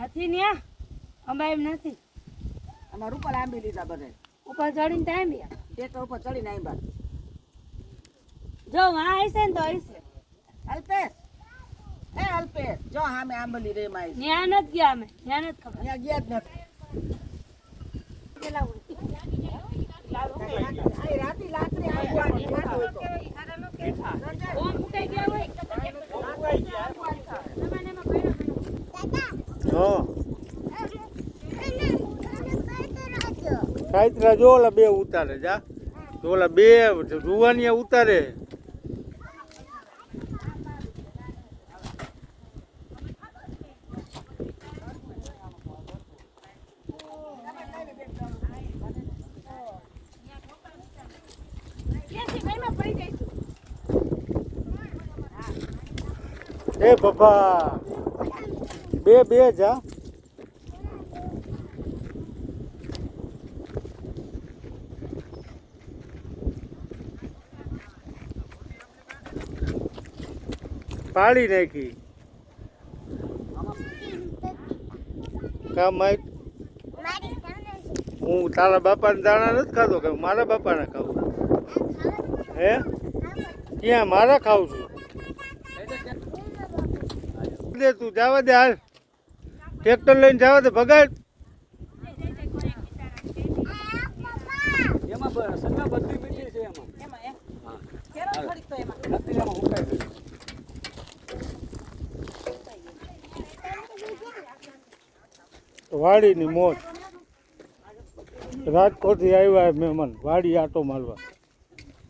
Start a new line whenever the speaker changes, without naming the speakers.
નથી ન્યા અંબા એમ નથી
અમાર ઉપર આંબી લીધા બધે
ઉપર ચડીને ટાઈમ યા
ટેકર ઉપર ચડીને આંબા
જો આ હશે ને તો હશે
અલ્પેશ અલ્પેશ જો હામે આંબલી રે માઈ
ન્યા નથી ગયા અમે ન્યા નથી ખબર
અહીંયા ગયા જ નથી
પેલા
આ રાતી લાકડી આવવાની
ઓમ ઉઠાઈ ગયા હોય
કાયતરા જો ઓલા બે ઉતારે જા તો ઓલા બે રૂવાનિયા ઉતારે એ બાબા બે જા પાડી નાખી કા માઈક હું તારા બાપાને દાણા નથી ખાતો કે મારા બાપાને ખાવું હે ક્યાં મારા ખાવું છું દે તું જવા દે હાલ ટ્રેક્ટર લઈને જવા દે ભગાડ વાડીની મોજ રાજકોટથી આવ્યા મહેમાન વાડી આટો મારવા